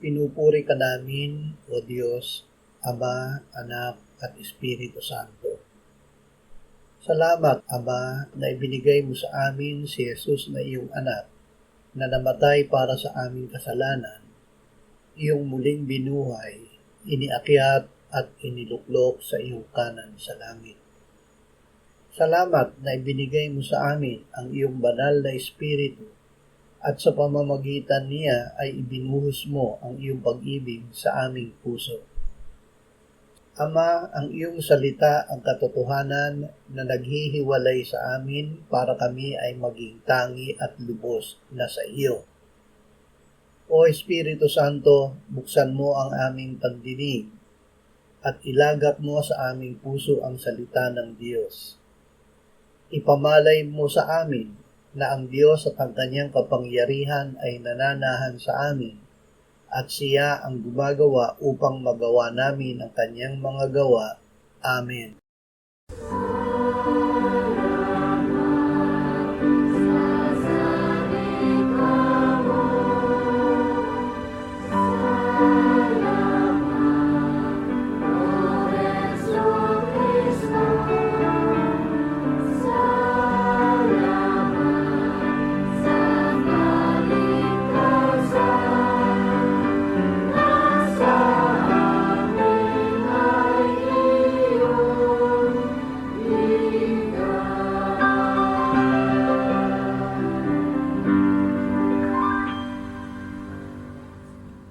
Pinupuri ka namin, O Diyos, Ama, Anak, at Espiritu Santo. Salamat, Ama, na ibinigay mo sa amin si Jesus na iyong anak, na namatay para sa aming kasalanan, iyong muling binuhay, iniakyat at iniluklok sa iyong kanan sa langit. Salamat na ibinigay mo sa amin ang iyong banal na Espiritu, at sa pamamagitan niya ay ibinuhos mo ang iyong pag-ibig sa aming puso. Ama, ang iyong salita ang katotohanan na naghihiwalay sa amin para kami ay maging tangi at lubos na sa iyo. O Espiritu Santo, buksan mo ang aming pagdinig at ilagak mo sa aming puso ang salita ng Diyos. Ipamalay mo sa amin na ang Diyos at ang kanyang kapangyarihan ay nananahan sa amin at siya ang gumagawa upang magawa namin ang kanyang mga gawa. Amen.